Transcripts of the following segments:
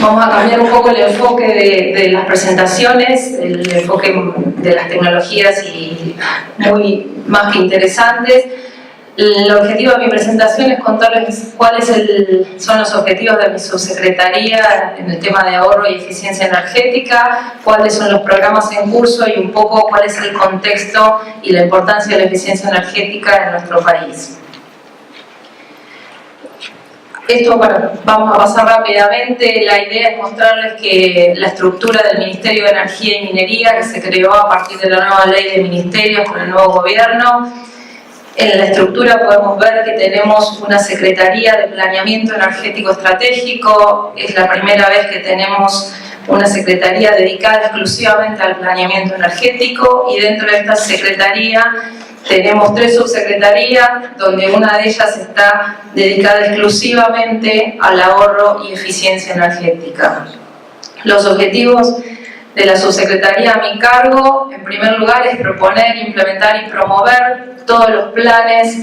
Vamos a cambiar un poco el enfoque de las presentaciones, el enfoque de las tecnologías y muy más que interesantes. El objetivo de mi presentación es contarles cuáles son los objetivos de mi subsecretaría en el tema de ahorro y eficiencia energética, cuáles son los programas en curso y un poco cuál es el contexto y la importancia de la eficiencia energética en nuestro país. Esto, bueno, vamos a pasar rápidamente. La idea es mostrarles que la estructura del Ministerio de Energía y Minería, que se creó a partir de la nueva ley de ministerios con el nuevo gobierno, en la estructura podemos ver que tenemos una Secretaría de Planeamiento Energético Estratégico. Es la primera vez que tenemos una secretaría dedicada exclusivamente al planeamiento energético, y dentro de esta secretaría tenemos 3 subsecretarías, donde una de ellas está dedicada exclusivamente al ahorro y eficiencia energética. Los objetivos de la subsecretaría a mi cargo, en primer lugar, es proponer, implementar y promover todos los planes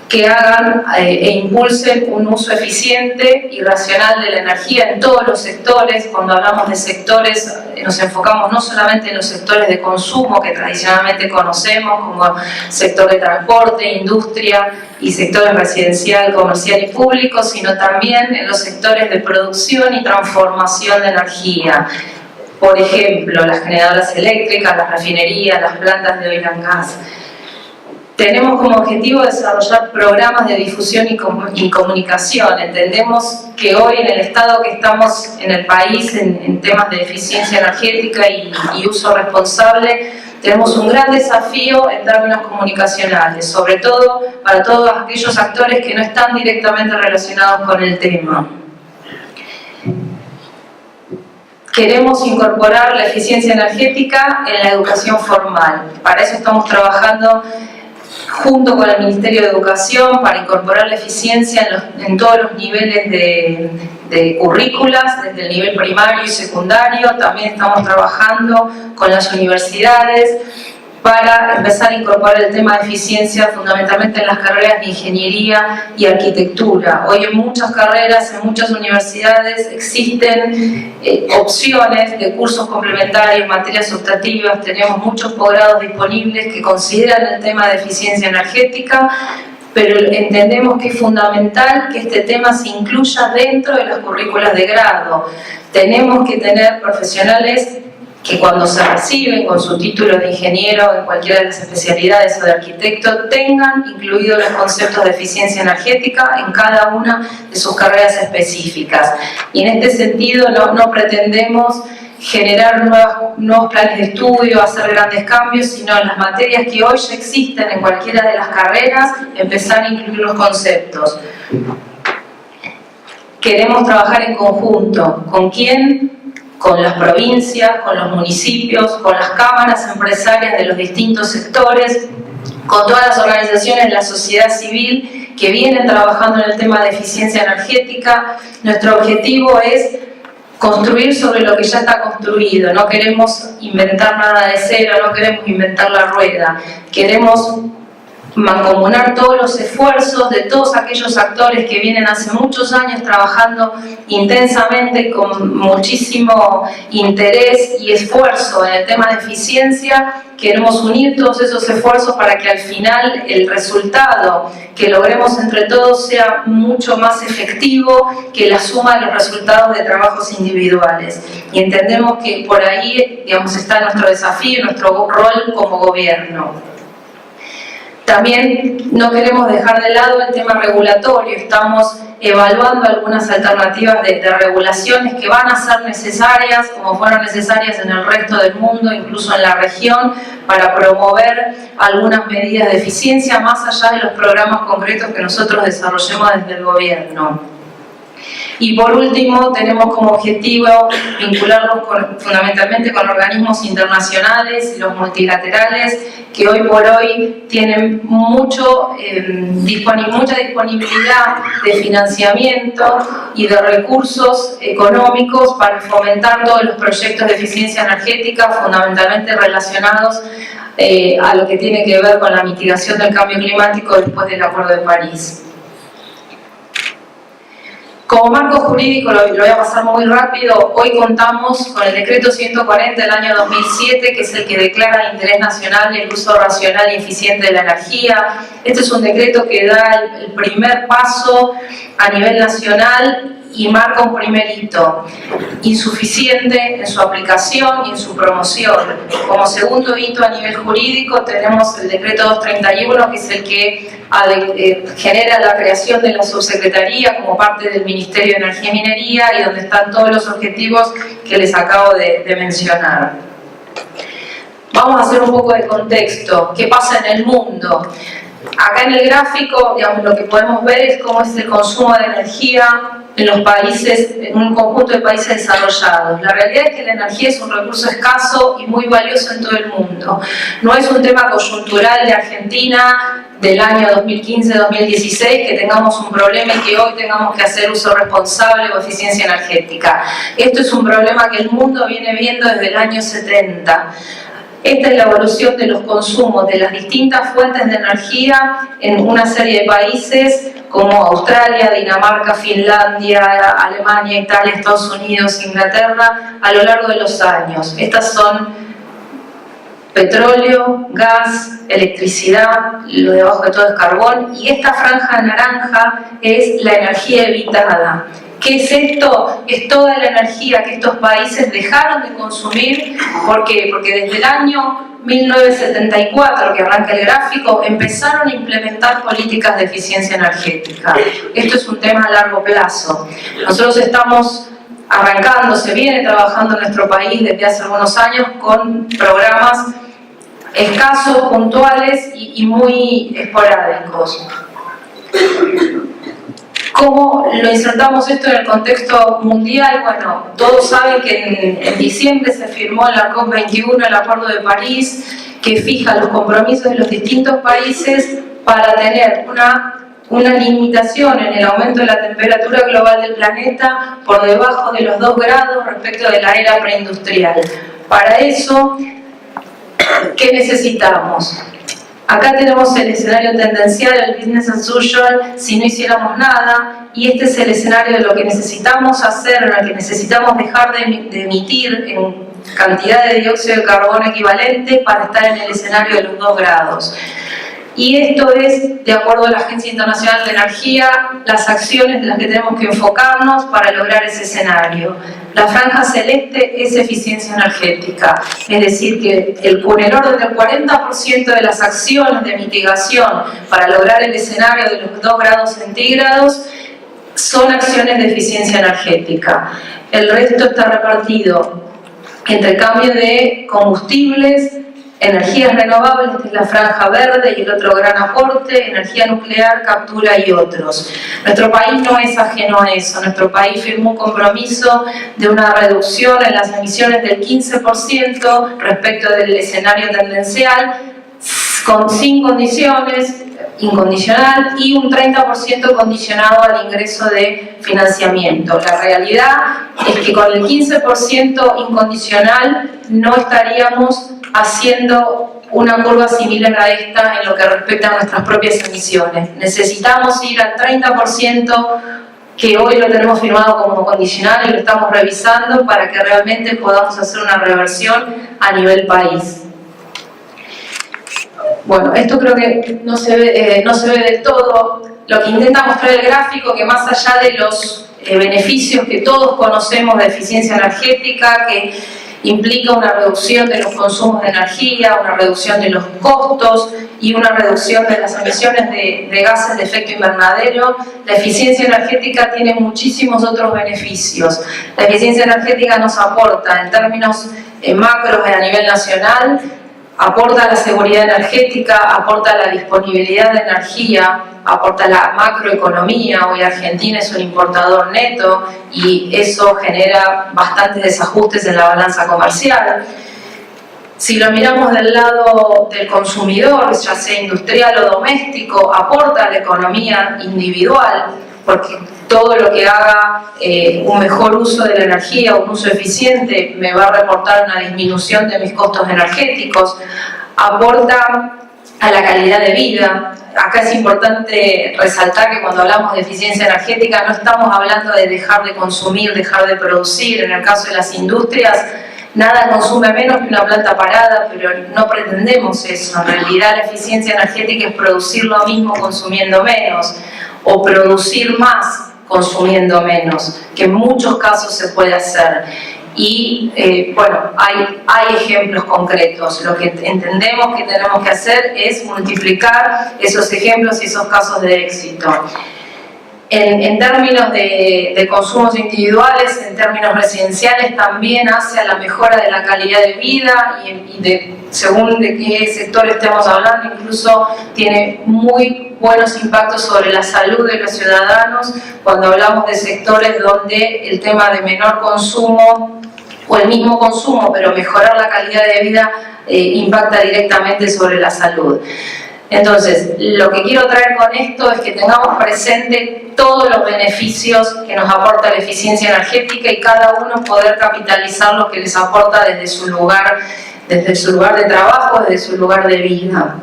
que hagan e impulsen un uso eficiente y racional de la energía en todos los sectores. Cuando hablamos de sectores, nos enfocamos no solamente en los sectores de consumo que tradicionalmente conocemos, como sector de transporte, industria y sectores residencial, comercial y público, sino también en los sectores de producción y transformación de energía. Por ejemplo, las generadoras eléctricas, las refinerías, las plantas de oil and gas. Tenemos como objetivo desarrollar programas de difusión y comunicación. Entendemos que hoy, en el estado que estamos en el país en temas de eficiencia energética y uso responsable, tenemos un gran desafío en términos comunicacionales, sobre todo para todos aquellos actores que no están directamente relacionados con el tema. Queremos incorporar la eficiencia energética en la educación formal. Para eso estamos trabajando junto con el Ministerio de Educación para incorporar la eficiencia en todos los niveles de currículas, desde el nivel primario y secundario. También estamos trabajando con las universidades para empezar a incorporar el tema de eficiencia fundamentalmente en las carreras de ingeniería y arquitectura. Hoy en muchas carreras, en muchas universidades existen opciones de cursos complementarios, materias optativas. Tenemos muchos posgrados disponibles que consideran el tema de eficiencia energética, pero entendemos que es fundamental que este tema se incluya dentro de las currículas de grado. Tenemos que tener profesionales que cuando se reciben con su título de ingeniero en cualquiera de las especialidades o de arquitecto tengan incluidos los conceptos de eficiencia energética en cada una de sus carreras específicas. Y en este sentido no pretendemos generar nuevos planes de estudio, hacer grandes cambios, sino en las materias que hoy ya existen en cualquiera de las carreras, empezar a incluir los conceptos. Queremos trabajar en conjunto. ¿Con quién? Con las provincias, con los municipios, con las cámaras empresarias de los distintos sectores, con todas las organizaciones de la sociedad civil que vienen trabajando en el tema de eficiencia energética. Nuestro objetivo es construir sobre lo que ya está construido. No queremos inventar nada de cero, no queremos inventar la rueda. Queremos mancomunar todos los esfuerzos de todos aquellos actores que vienen hace muchos años trabajando intensamente con muchísimo interés y esfuerzo en el tema de eficiencia. Queremos unir todos esos esfuerzos para que al final el resultado que logremos entre todos sea mucho más efectivo que la suma de los resultados de trabajos individuales. Y entendemos que por ahí, digamos, está nuestro desafío, nuestro rol como gobierno. También no queremos dejar de lado el tema regulatorio. Estamos evaluando algunas alternativas de regulaciones que van a ser necesarias, como fueron necesarias en el resto del mundo, incluso en la región, para promover algunas medidas de eficiencia más allá de los programas concretos que nosotros desarrollemos desde el gobierno. Y por último, tenemos como objetivo vincularnos fundamentalmente con organismos internacionales y los multilaterales, que hoy por hoy tienen mucha disponibilidad de financiamiento y de recursos económicos para fomentar todos los proyectos de eficiencia energética, fundamentalmente relacionados a lo que tiene que ver con la mitigación del cambio climático después del Acuerdo de París. Como marco jurídico, lo voy a pasar muy rápido, hoy contamos con el decreto 140 del año 2007, que es el que declara de interés nacional el uso racional y eficiente de la energía. Este es un decreto que da el primer paso a nivel nacional y marca un primer hito, insuficiente en su aplicación y en su promoción. Como segundo hito a nivel jurídico tenemos el decreto 231, que es el que genera la creación de la subsecretaría como parte del Ministerio de Energía y Minería, y donde están todos los objetivos que les acabo de mencionar. Vamos a hacer un poco de contexto. ¿Qué pasa en el mundo? Acá en el gráfico, digamos, lo que podemos ver es cómo es el consumo de energía en los países, en un conjunto de países desarrollados. La realidad es que la energía es un recurso escaso y muy valioso en todo el mundo. No es un tema coyuntural de Argentina del año 2015-2016 que tengamos un problema y que hoy tengamos que hacer uso responsable o eficiencia energética. Esto es un problema que el mundo viene viendo desde el año 70. Esta es la evolución de los consumos de las distintas fuentes de energía en una serie de países como Australia, Dinamarca, Finlandia, Alemania, Italia, Estados Unidos, Inglaterra, a lo largo de los años. Estas son petróleo, gas, electricidad, lo de abajo de todo es carbón, y esta franja naranja es la energía evitada. ¿Qué es esto? Es toda la energía que estos países dejaron de consumir. ¿Por qué? Porque desde el año 1974, que arranca el gráfico, empezaron a implementar políticas de eficiencia energética. Esto es un tema a largo plazo. Nosotros estamos arrancando, se viene trabajando en nuestro país desde hace algunos años con programas escasos, puntuales y muy esporádicos. ¿Cómo lo insertamos esto en el contexto mundial? Bueno, todos saben que en diciembre se firmó en la COP21 el Acuerdo de París, que fija los compromisos de los distintos países para tener una limitación en el aumento de la temperatura global del planeta por debajo de los 2 grados respecto de la era preindustrial. Para eso, ¿qué necesitamos? Acá tenemos el escenario tendencial, el business as usual, si no hiciéramos nada, y este es el escenario de lo que necesitamos hacer, en el que necesitamos dejar de emitir en cantidad de dióxido de carbono equivalente para estar en el escenario de los 2 grados. Y esto es, de acuerdo a la Agencia Internacional de Energía, las acciones en las que tenemos que enfocarnos para lograr ese escenario. La franja celeste es eficiencia energética, es decir, que en el orden del 40% de las acciones de mitigación para lograr el escenario de los 2 grados centígrados son acciones de eficiencia energética. El resto está repartido entre cambio de combustibles, energías renovables, que es la franja verde, y el otro gran aporte, energía nuclear, captura y otros. Nuestro país no es ajeno a eso. Nuestro país firmó un compromiso de una reducción en las emisiones del 15% respecto del escenario tendencial, sin condiciones, incondicional, y un 30% condicionado al ingreso de financiamiento. La realidad es que con el 15% incondicional no estaríamos haciendo una curva similar a esta en lo que respecta a nuestras propias emisiones. Necesitamos ir al 30%, que hoy lo tenemos firmado como condicional y lo estamos revisando para que realmente podamos hacer una reversión a nivel país. Bueno, esto creo que no se ve del todo. Lo que intenta mostrar el gráfico, que más allá de los beneficios que todos conocemos de eficiencia energética, que implica una reducción de los consumos de energía, una reducción de los costos y una reducción de las emisiones de gases de efecto invernadero, la eficiencia energética tiene muchísimos otros beneficios. La eficiencia energética nos aporta, en términos macros a nivel nacional, aporta la seguridad energética, aporta la disponibilidad de energía, aporta la macroeconomía. Hoy Argentina es un importador neto y eso genera bastantes desajustes en la balanza comercial. Si lo miramos del lado del consumidor, ya sea industrial o doméstico, aporta a la economía individual, porque todo lo que haga un mejor uso de la energía, un uso eficiente, me va a reportar una disminución de mis costos energéticos. Aporta a la calidad de vida. acá es importante resaltar que cuando hablamos de eficiencia energética no estamos hablando de dejar de consumir, dejar de producir. En el caso de las industrias, nada consume menos que una planta parada, pero no pretendemos eso. En realidad la eficiencia energética es producir lo mismo consumiendo menos, o producir más consumiendo menos, que en muchos casos se puede hacer. Y bueno, hay ejemplos concretos. Lo que entendemos que tenemos que hacer es multiplicar esos ejemplos y esos casos de éxito. En términos de consumos individuales, en términos residenciales, también hace a la mejora de la calidad de vida y según de qué sector estemos hablando, incluso tiene muy buenos impactos sobre la salud de los ciudadanos cuando hablamos de sectores donde el tema de menor consumo o el mismo consumo, pero mejorar la calidad de vida impacta directamente sobre la salud. Entonces, lo que quiero traer con esto es que tengamos presente todos los beneficios que nos aporta la eficiencia energética y cada uno poder capitalizar lo que les aporta desde su lugar de trabajo, desde su lugar de vida.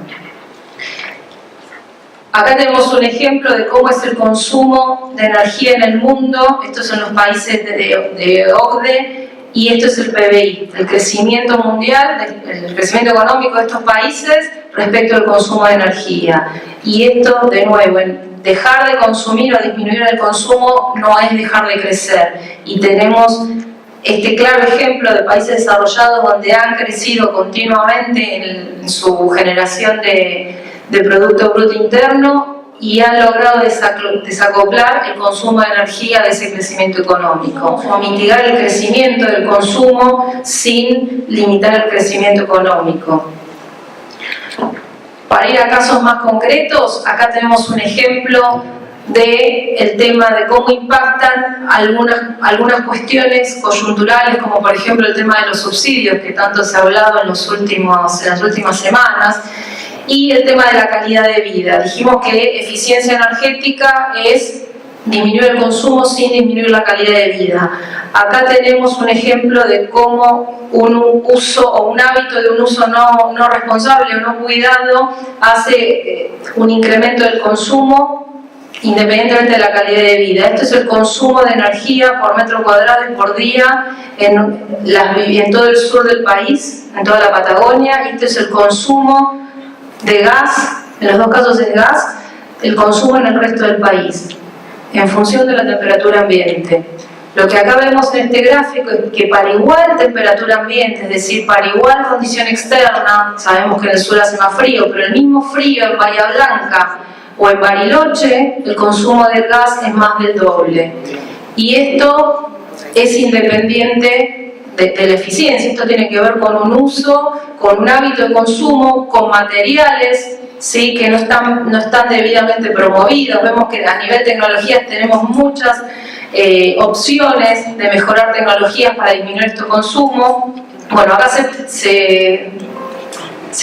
Acá tenemos un ejemplo de cómo es el consumo de energía en el mundo. Estos son los países de OCDE. Y esto es el PBI, el crecimiento mundial, el crecimiento económico de estos países respecto al consumo de energía. Y esto, de nuevo, dejar de consumir o disminuir el consumo no es dejar de crecer. Y tenemos este claro ejemplo de países desarrollados donde han crecido continuamente en su generación de Producto Bruto Interno y han logrado desacoplar el consumo de energía de ese crecimiento económico, o mitigar el crecimiento del consumo sin limitar el crecimiento económico. Para ir a casos más concretos, acá tenemos un ejemplo del tema de cómo impactan algunas cuestiones coyunturales, como por ejemplo el tema de los subsidios, que tanto se ha hablado en las últimas semanas, y el tema de la calidad de vida. Dijimos que eficiencia energética es disminuir el consumo sin disminuir la calidad de vida. Acá tenemos un ejemplo de cómo un uso o un hábito de un uso no responsable o no cuidado hace un incremento del consumo independientemente de la calidad de vida. Esto es el consumo de energía por metro cuadrado y por día en todo el sur del país, en toda la Patagonia. Este es el consumo de gas, en los dos casos es gas, el consumo en el resto del país, en función de la temperatura ambiente. Lo que acá vemos en este gráfico es que para igual temperatura ambiente, es decir, para igual condición externa, sabemos que en el sur hace más frío, pero el mismo frío en Bahía Blanca o en Bariloche, el consumo de gas es más del doble. Y esto es independiente de la eficiencia. Esto tiene que ver con un uso, con un hábito de consumo, con materiales, ¿sí?, que no están debidamente promovidos. Vemos que a nivel de tecnologías tenemos muchas opciones de mejorar tecnologías para disminuir este consumo. Bueno, acá se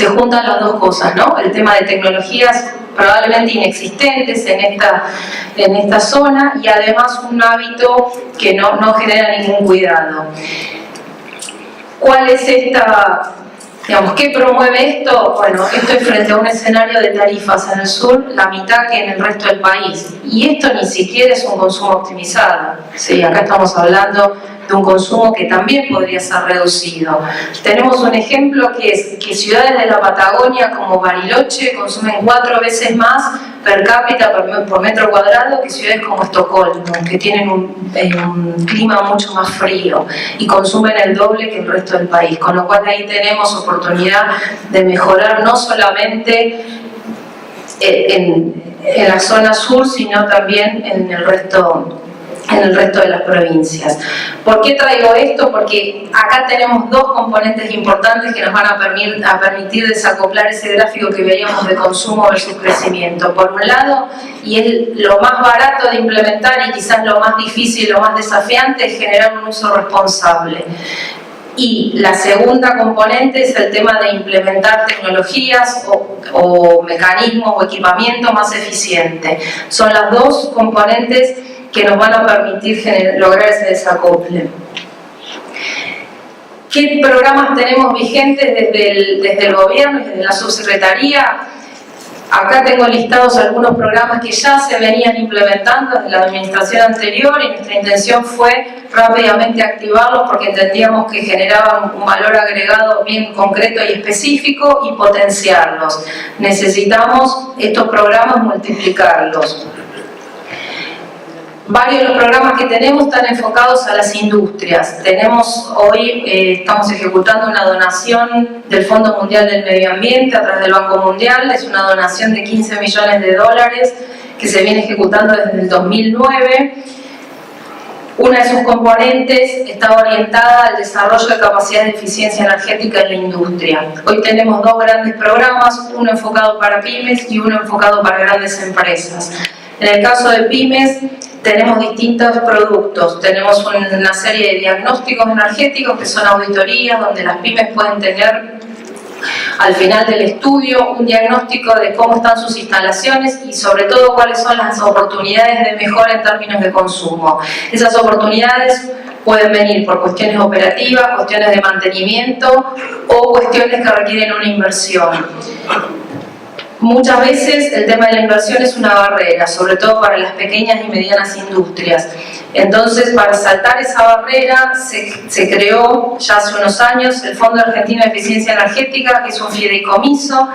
juntan las dos cosas, ¿no? El tema de tecnologías probablemente inexistentes en esta zona y además un hábito que no genera ningún cuidado. ¿Cuál es qué promueve esto? Bueno, esto es frente a un escenario de tarifas en el sur, la mitad que en el resto del país. Y esto ni siquiera es un consumo optimizado. Sí, acá estamos hablando de un consumo que también podría ser reducido. Tenemos un ejemplo que es que ciudades de la Patagonia como Bariloche consumen 4 veces más per cápita por metro cuadrado que ciudades como Estocolmo, que tienen un clima mucho más frío y consumen el doble que el resto del país, con lo cual ahí tenemos oportunidad de mejorar no solamente en la zona sur, sino también en el resto de las provincias. ¿Por qué traigo esto? Porque acá tenemos dos componentes importantes que nos van a permitir desacoplar ese gráfico que veíamos de consumo versus crecimiento. Por un lado, y es lo más barato de implementar y quizás lo más difícil, lo más desafiante, es generar un uso responsable. Y la segunda componente es el tema de implementar tecnologías o mecanismos o equipamiento más eficiente. Son las dos componentes que nos van a permitir lograr ese desacople. ¿Qué programas tenemos vigentes desde el gobierno y desde la subsecretaría? Acá tengo listados algunos programas que ya se venían implementando desde la administración anterior y nuestra intención fue rápidamente activarlos porque entendíamos que generaban un valor agregado bien concreto y específico y potenciarlos. Necesitamos estos programas multiplicarlos. Varios de los programas que tenemos están enfocados a las industrias. Estamos ejecutando una donación del Fondo Mundial del Medio Ambiente a través del Banco Mundial. Es una donación de 15 millones de dólares que se viene ejecutando desde el 2009. Una de sus componentes está orientada al desarrollo de capacidades de eficiencia energética en la industria. Hoy tenemos dos grandes programas, uno enfocado para pymes y uno enfocado para grandes empresas. En el caso de pymes, tenemos distintos productos. Tenemos una serie de diagnósticos energéticos que son auditorías donde las pymes pueden tener al final del estudio un diagnóstico de cómo están sus instalaciones y sobre todo cuáles son las oportunidades de mejora en términos de consumo. Esas oportunidades pueden venir por cuestiones operativas, cuestiones de mantenimiento o cuestiones que requieren una inversión. Muchas veces el tema de la inversión es una barrera, sobre todo para las pequeñas y medianas industrias. Entonces, para saltar esa barrera, se creó ya hace unos años el Fondo Argentino de Eficiencia Energética, que es un fideicomiso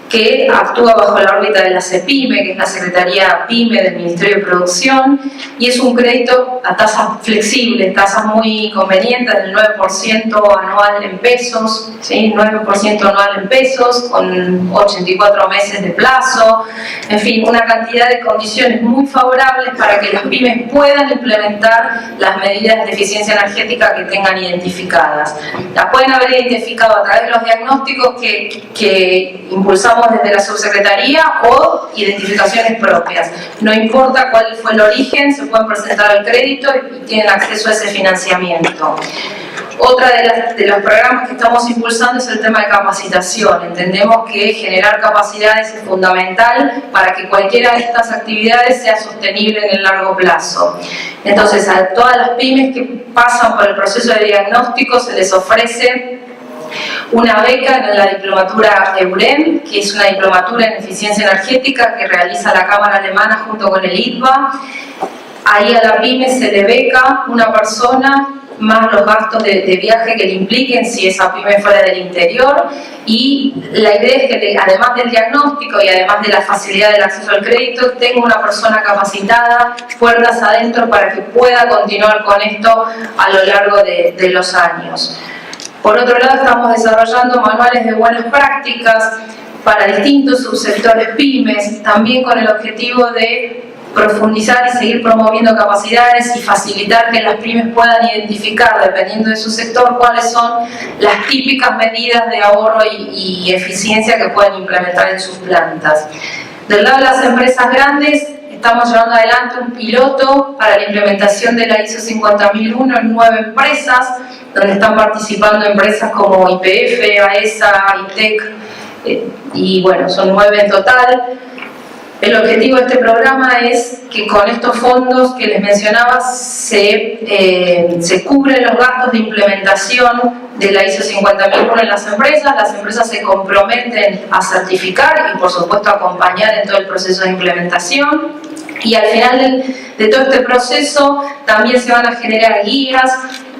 que actúa bajo la órbita de la CEPYME, que es la Secretaría PYME del Ministerio de Producción, y es un crédito a tasas flexibles, tasas muy convenientes, del 9% anual en pesos, ¿sí? 9% anual en pesos, con 84 meses de plazo, en fin, una cantidad de condiciones muy favorables para que las pymes puedan implementar las medidas de eficiencia energética que tengan identificadas. Las pueden haber identificado a través de los diagnósticos que impulsamos desde la subsecretaría o identificaciones propias. No importa cuál fue el origen, se pueden presentar el crédito y tienen acceso a ese financiamiento. Otra de los programas que estamos impulsando es el tema de capacitación. Entendemos que generar capacidades es fundamental para que cualquiera de estas actividades sea sostenible en el largo plazo. Entonces, a todas las pymes que pasan por el proceso de diagnóstico se les ofrece una beca en la diplomatura EUREM, que es una diplomatura en eficiencia energética que realiza la Cámara Alemana junto con el ITBA. Ahí a la pyme se le beca una persona más los gastos de viaje que le impliquen si esa pyme fuera del interior, y la idea es que además del diagnóstico y además de la facilidad del acceso al crédito, tenga una persona capacitada, puertas adentro, para que pueda continuar con esto a lo largo de los años. Por otro lado, estamos desarrollando manuales de buenas prácticas para distintos subsectores pymes, también con el objetivo de profundizar y seguir promoviendo capacidades y facilitar que las pymes puedan identificar, dependiendo de su sector, cuáles son las típicas medidas de ahorro y eficiencia que pueden implementar en sus plantas. Del lado de las empresas grandes, estamos llevando adelante un piloto para la implementación de la ISO 50001 en 9 empresas, donde están participando empresas como YPF, AESA, ITEC, y bueno, son 9 en total. El objetivo de este programa es que con estos fondos que les mencionaba se cubren los gastos de implementación de la ISO 50001 en las empresas se comprometen a certificar y por supuesto acompañar en todo el proceso de implementación, y al final de todo este proceso también se van a generar guías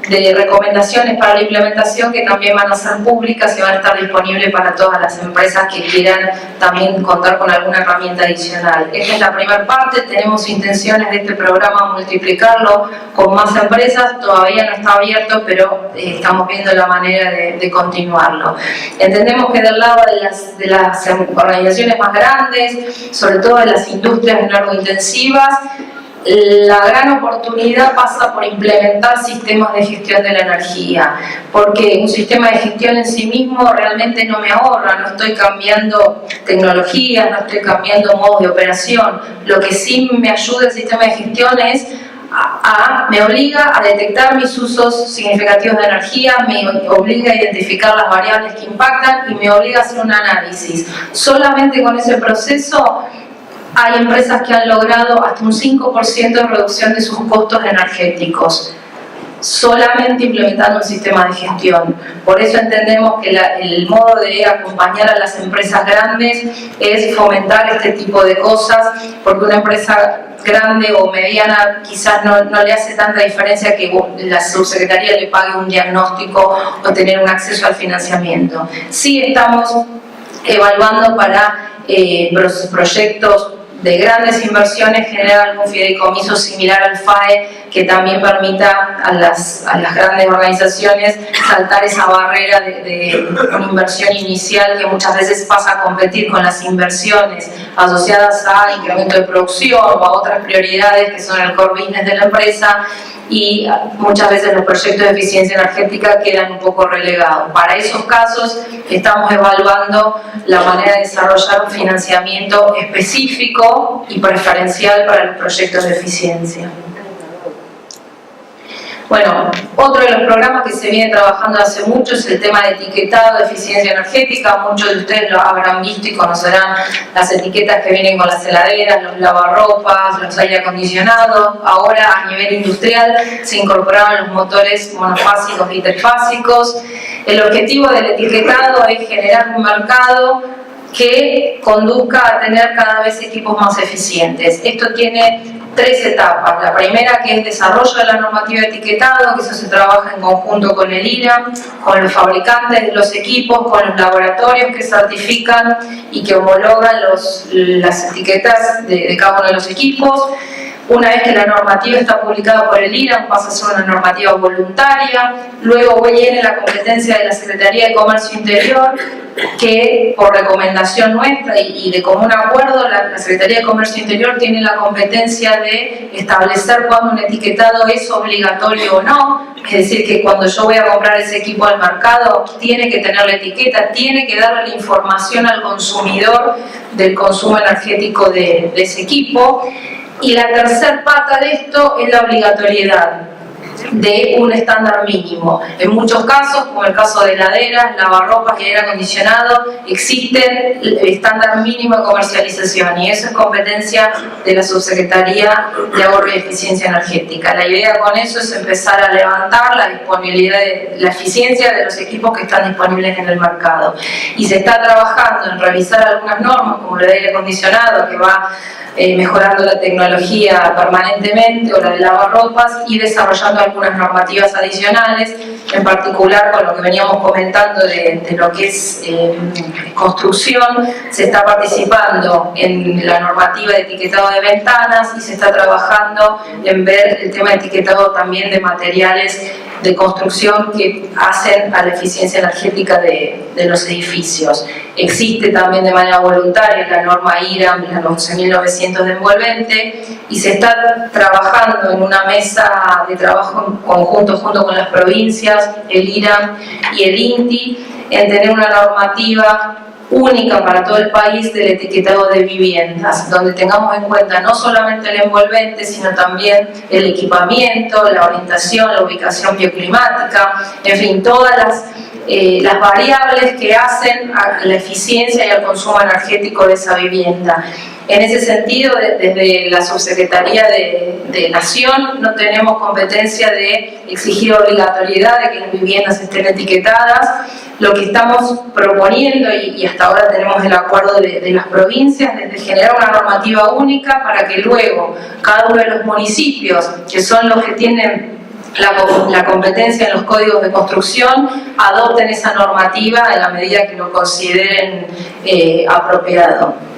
de recomendaciones para la implementación que también van a ser públicas y van a estar disponibles para todas las empresas que quieran también contar con alguna herramienta adicional. Esta es la primera parte. Tenemos intenciones de este programa multiplicarlo con más empresas. Todavía no está abierto, pero estamos viendo la manera de continuarlo. Entendemos que del lado de las organizaciones más grandes, sobre todo de las industrias energointensivas, la gran oportunidad pasa por implementar sistemas de gestión de la energía, porque un sistema de gestión en sí mismo realmente no me ahorra, no estoy cambiando tecnologías, no estoy cambiando modos de operación. Lo que sí me ayuda el sistema de gestión es me obliga a detectar mis usos significativos de energía, me obliga a identificar las variables que impactan y me obliga a hacer un análisis. Solamente con ese proceso hay empresas que han logrado hasta un 5% de reducción de sus costos energéticos. solamente implementando un sistema de gestión. Por eso entendemos que el modo de acompañar a las empresas grandes es fomentar este tipo de cosas, porque una empresa grande o mediana quizás no le hace tanta diferencia que la subsecretaría le pague un diagnóstico o tener un acceso al financiamiento. Sí estamos evaluando para proyectos de grandes inversiones generar algún fideicomiso similar al FAE que también permita a las grandes organizaciones saltar esa barrera de una inversión inicial que muchas veces pasa a competir con las inversiones asociadas a incremento de producción o a otras prioridades que son el core business de la empresa, y muchas veces los proyectos de eficiencia energética quedan un poco relegados. Para esos casos estamos evaluando la manera de desarrollar un financiamiento específico y preferencial para los proyectos de eficiencia. Bueno, otro de los programas que se viene trabajando hace mucho es el tema de etiquetado de eficiencia energética. Muchos de ustedes lo habrán visto y conocerán las etiquetas que vienen con las heladeras, los lavarropas, los aire acondicionados. Ahora a nivel industrial se incorporaron los motores monofásicos y trifásicos. El objetivo del etiquetado es generar un mercado que conduzca a tener cada vez equipos más eficientes. Esto tiene 3 etapas. La primera, que es desarrollo de la normativa de etiquetado, que eso se trabaja en conjunto con el IRAM, con los fabricantes de los equipos, con los laboratorios que certifican y que homologan las etiquetas de cada uno de los equipos. Una vez que la normativa está publicada por el IRAM, pasa a ser una normativa voluntaria. Luego viene la competencia de la Secretaría de Comercio Interior, que por recomendación nuestra y de común acuerdo, la Secretaría de Comercio Interior tiene la competencia de establecer cuándo un etiquetado es obligatorio o no. Es decir, que cuando yo voy a comprar ese equipo al mercado, tiene que tener la etiqueta, tiene que darle la información al consumidor del consumo energético de ese equipo. Y la tercera pata de esto es la obligatoriedad de un estándar mínimo. En muchos casos, como el caso de heladeras, lavarropas y aire acondicionado, existe el estándar mínimo de comercialización y eso es competencia de la Subsecretaría de Ahorro y Eficiencia Energética. La idea con eso es empezar a levantar la disponibilidad de la eficiencia de los equipos que están disponibles en el mercado. Y se está trabajando en revisar algunas normas, como la de aire acondicionado, que va mejorando la tecnología permanentemente, o la de lavarropas, y desarrollando algunas normativas adicionales, en particular con lo que veníamos comentando de lo que es construcción. Se está participando en la normativa de etiquetado de ventanas y se está trabajando en ver el tema de etiquetado también de materiales de construcción que hacen a la eficiencia energética de los edificios. Existe también de manera voluntaria la norma IRAM, la 11.900 de envolvente, y se está trabajando en una mesa de trabajo en conjunto junto con las provincias, el IRAM y el INTI, en tener una normativa única para todo el país del etiquetado de viviendas, donde tengamos en cuenta no solamente el envolvente, sino también el equipamiento, la orientación, la ubicación bioclimática, en fin, todas las variables que hacen a la eficiencia y al consumo energético de esa vivienda. En ese sentido, desde la Subsecretaría de Nación no tenemos competencia de exigir obligatoriedad de que las viviendas estén etiquetadas. Lo que estamos proponiendo, y hasta ahora tenemos el acuerdo de las provincias, es de generar una normativa única para que luego cada uno de los municipios, que son los que tienen la competencia en los códigos de construcción, adopten esa normativa en la medida que lo consideren apropiado.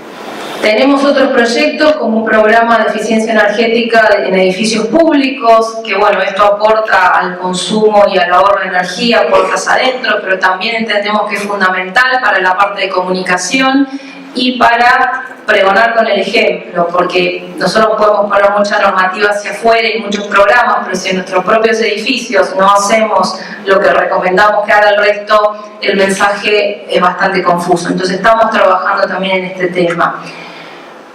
Tenemos otros proyectos como un programa de eficiencia energética en edificios públicos, que bueno, esto aporta al consumo y al ahorro de energía, puertas adentro, pero también entendemos que es fundamental para la parte de comunicación y para pregonar con el ejemplo, porque nosotros podemos poner mucha normativa hacia afuera y muchos programas, pero si en nuestros propios edificios no hacemos lo que recomendamos que haga el resto, el mensaje es bastante confuso. Entonces estamos trabajando también en este tema.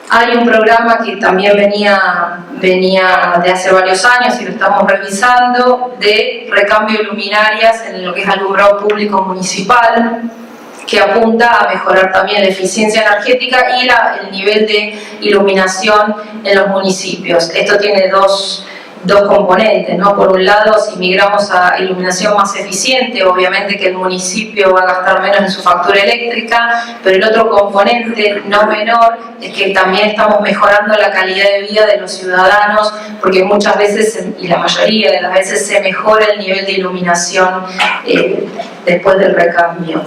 Hay un programa que también venía de hace varios años y lo estamos revisando, de recambio de luminarias en lo que es alumbrado público municipal, que apunta a mejorar también la eficiencia energética y el nivel de iluminación en los municipios. Esto tiene dos dos componentes, ¿no? Por un lado, si migramos a iluminación más eficiente, obviamente que el municipio va a gastar menos en su factura eléctrica, pero el otro componente no menor es que también estamos mejorando la calidad de vida de los ciudadanos, porque muchas veces, y la mayoría de las veces, se mejora el nivel de iluminación después del recambio.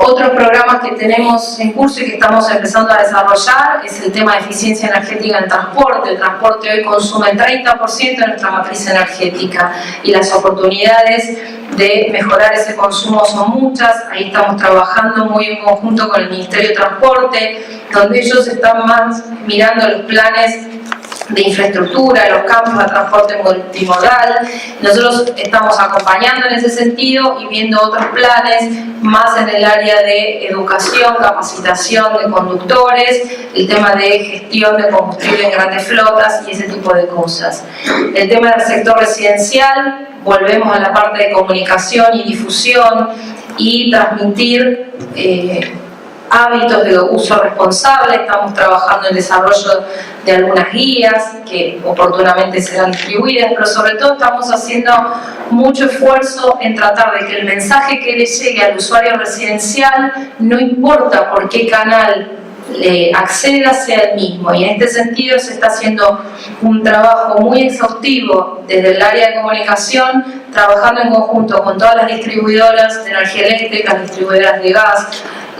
Otros programas que tenemos en curso y que estamos empezando a desarrollar es el tema de eficiencia energética en transporte. El transporte hoy consume el 30% de nuestra matriz energética y las oportunidades de mejorar ese consumo son muchas. Ahí estamos trabajando muy en conjunto con el Ministerio de Transporte, donde ellos están más mirando los planes de infraestructura, los campos de transporte multimodal. Nosotros estamos acompañando en ese sentido y viendo otros planes más en el área de educación, capacitación de conductores, el tema de gestión de combustible en grandes flotas y ese tipo de cosas. El tema del sector residencial, volvemos a la parte de comunicación y difusión y transmitir hábitos de uso responsable. Estamos trabajando en el desarrollo de algunas guías que oportunamente serán distribuidas, pero sobre todo estamos haciendo mucho esfuerzo en tratar de que el mensaje que le llegue al usuario residencial, no importa por qué canal acceda, sea el mismo, y en este sentido se está haciendo un trabajo muy exhaustivo desde el área de comunicación, trabajando en conjunto con todas las distribuidoras de energía eléctrica, las distribuidoras de gas,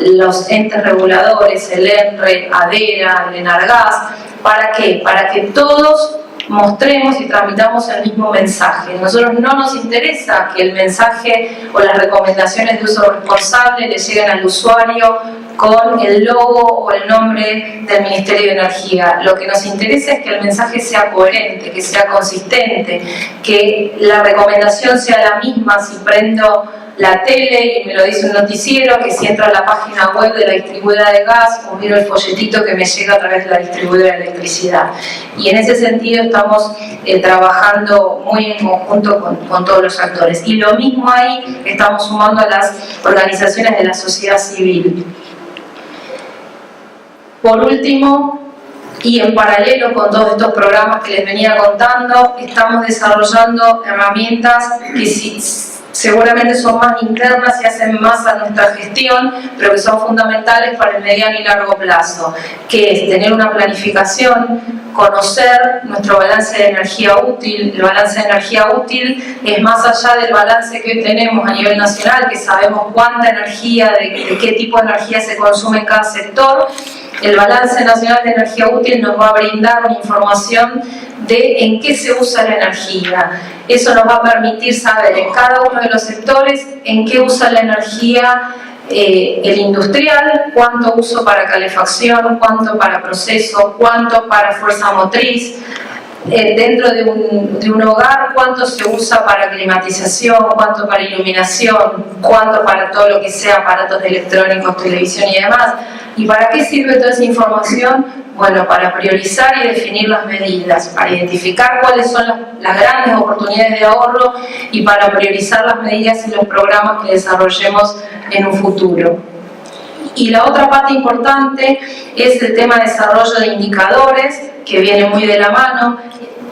los entes reguladores, el ENRE, ADERA, el ENARGAS. ¿Para qué? Para que todos mostremos y transmitamos el mismo mensaje. A nosotros no nos interesa que el mensaje o las recomendaciones de uso responsable le lleguen al usuario con el logo o el nombre del Ministerio de Energía. Lo que nos interesa es que el mensaje sea coherente, que sea consistente, que la recomendación sea la misma si prendo la tele y me lo dice un noticiero, que si entro a la página web de la distribuidora de gas o miro el folletito que me llega a través de la distribuidora de electricidad. Y en ese sentido estamos trabajando muy en conjunto con todos los actores. Y lo mismo ahí estamos sumando a las organizaciones de la sociedad civil. Por último, y en paralelo con todos estos programas que les venía contando, estamos desarrollando herramientas que seguramente son más internas y hacen más a nuestra gestión, pero que son fundamentales para el mediano y largo plazo, que es tener una planificación, conocer nuestro balance de energía útil. El balance de energía útil es más allá del balance que hoy tenemos a nivel nacional, que sabemos cuánta energía, de qué tipo de energía se consume en cada sector. El balance nacional de energía útil nos va a brindar una información de en qué se usa la energía. Eso nos va a permitir saber en cada uno de los sectores en qué usa la energía el industrial, cuánto uso para calefacción, cuánto para proceso, cuánto para fuerza motriz. Dentro de un hogar, cuánto se usa para climatización, cuánto para iluminación, cuánto para todo lo que sea aparatos electrónicos, televisión y demás. ¿Y para qué sirve toda esa información? Bueno, para priorizar y definir las medidas, para identificar cuáles son las grandes oportunidades de ahorro y para priorizar las medidas y los programas que desarrollemos en un futuro. Y la otra parte importante es el tema de desarrollo de indicadores, que viene muy de la mano.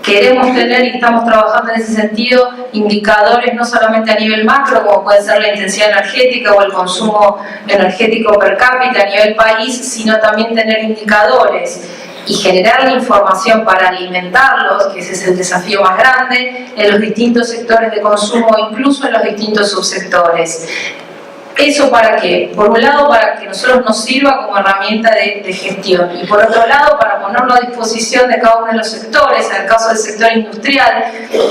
Queremos tener y estamos trabajando en ese sentido indicadores no solamente a nivel macro, como puede ser la intensidad energética o el consumo energético per cápita a nivel país, sino también tener indicadores y generar la información para alimentarlos, que ese es el desafío más grande, en los distintos sectores de consumo, incluso en los distintos subsectores. ¿Eso para qué? Por un lado, para que nosotros nos sirva como herramienta de gestión, y por otro lado, para ponerlo a disposición de cada uno de los sectores. En el caso del sector industrial,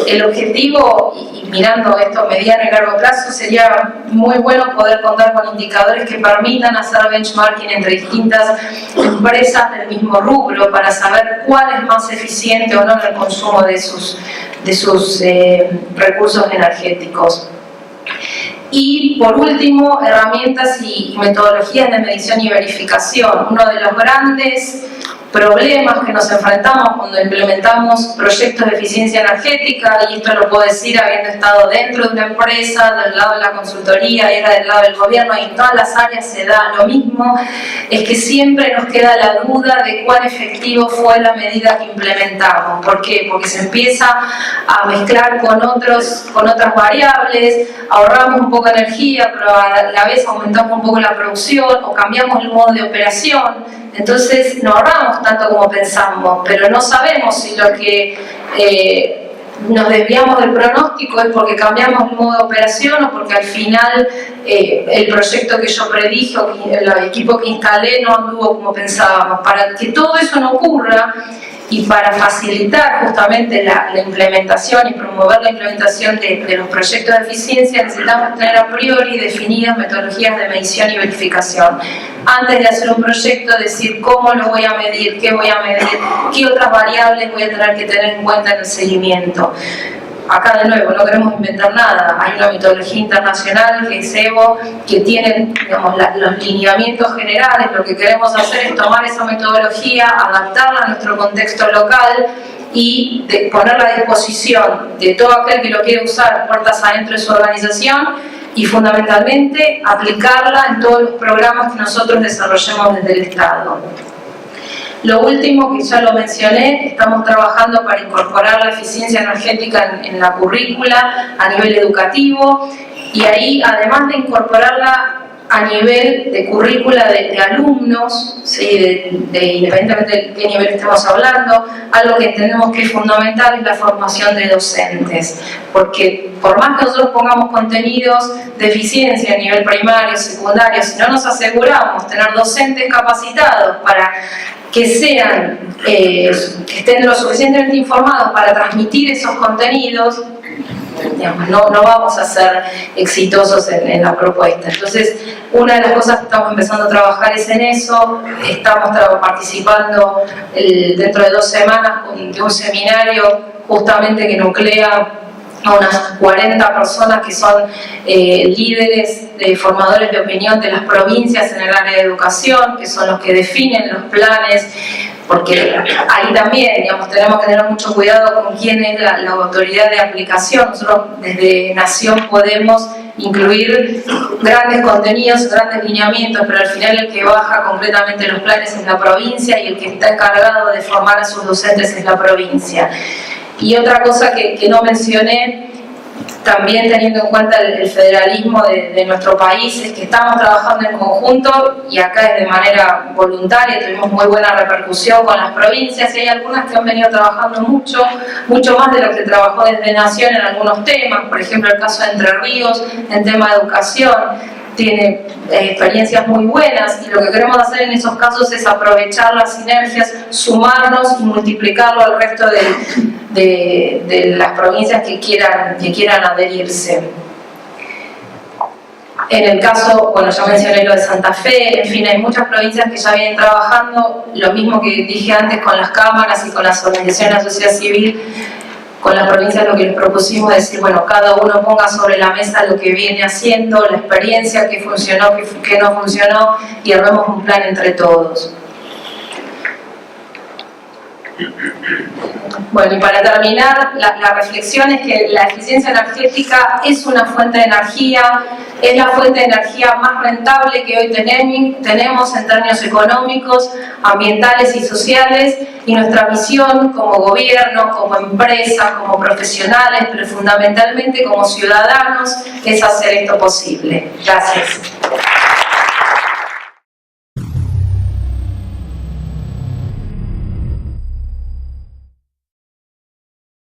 el objetivo, y mirando esto a mediano y largo plazo, sería muy bueno poder contar con indicadores que permitan hacer benchmarking entre distintas empresas del mismo rubro para saber cuál es más eficiente o no en el consumo de sus recursos energéticos. Y por último, herramientas y metodologías de medición y verificación. Uno de los grandes problemas que nos enfrentamos cuando implementamos proyectos de eficiencia energética, y esto lo puedo decir habiendo estado dentro de una empresa, del lado de la consultoría y era del lado del gobierno, y en todas las áreas se da lo mismo, es que siempre nos queda la duda de cuán efectivo fue la medida que implementamos. ¿Por qué? Porque se empieza a mezclar con otras variables, ahorramos un poco de energía, pero a la vez aumentamos un poco la producción o cambiamos el modo de operación. Entonces no ahorramos tanto como pensamos, pero no sabemos si lo que nos desviamos del pronóstico es porque cambiamos el modo de operación o porque al final el proyecto que yo predije o el equipo que instalé no anduvo como pensábamos. Para que todo eso no ocurra y para facilitar justamente la implementación y promover la implementación de los proyectos de eficiencia, necesitamos tener a priori definidas metodologías de medición y verificación. Antes de hacer un proyecto, decir cómo lo voy a medir, qué voy a medir, qué otras variables voy a tener que tener en cuenta en el seguimiento. Acá de nuevo, no queremos inventar nada, hay una metodología internacional que es EVO, que tiene, digamos, los lineamientos generales. Lo que queremos hacer es tomar esa metodología, adaptarla a nuestro contexto local y ponerla a disposición de todo aquel que lo quiere usar puertas adentro de su organización, y fundamentalmente aplicarla en todos los programas que nosotros desarrollemos desde el Estado. Lo último, que ya lo mencioné, estamos trabajando para incorporar la eficiencia energética en la currícula a nivel educativo, y ahí, además de incorporarla a nivel de currícula de alumnos, ¿sí? Independientemente de qué nivel estemos hablando, algo que entendemos que es fundamental es la formación de docentes, porque por más que nosotros pongamos contenidos de eficiencia a nivel primario, secundario, si no nos aseguramos tener docentes capacitados para que estén lo suficientemente informados para transmitir esos contenidos, digamos, no vamos a ser exitosos en la propuesta. Entonces, una de las cosas que estamos empezando a trabajar es en eso. Estamos participando dentro de 2 semanas de un seminario justamente que nuclea a unas 40 personas que son líderes, formadores de opinión de las provincias en el área de educación, que son los que definen los planes, porque ahí también, digamos, tenemos que tener mucho cuidado con quién es la autoridad de aplicación. Nosotros desde Nación podemos incluir grandes contenidos, grandes lineamientos, pero al final el que baja concretamente los planes es la provincia, y el que está encargado de formar a sus docentes es la provincia. Y otra cosa que no mencioné, también teniendo en cuenta el federalismo de nuestro país, es que estamos trabajando en conjunto, y acá es de manera voluntaria, tuvimos muy buena repercusión con las provincias, y hay algunas que han venido trabajando mucho más de lo que trabajó desde Nación en algunos temas. Por ejemplo, el caso de Entre Ríos en tema de educación tiene experiencias muy buenas, y lo que queremos hacer en esos casos es aprovechar las sinergias, sumarnos y multiplicarlo al resto de las provincias que quieran adherirse. En el caso, bueno, ya mencioné lo de Santa Fe, en fin, hay muchas provincias que ya vienen trabajando, lo mismo que dije antes con las cámaras y con las organizaciones de la sociedad civil. Con las provincias lo que les propusimos es decir, bueno, cada uno ponga sobre la mesa lo que viene haciendo, la experiencia, qué funcionó, qué no funcionó, y armemos un plan entre todos. Bueno, y para terminar, la reflexión es que la eficiencia energética es una fuente de energía, es la fuente de energía más rentable que hoy tenemos en términos económicos, ambientales y sociales, y nuestra misión como gobierno, como empresa, como profesionales, pero fundamentalmente como ciudadanos, es hacer esto posible. Gracias.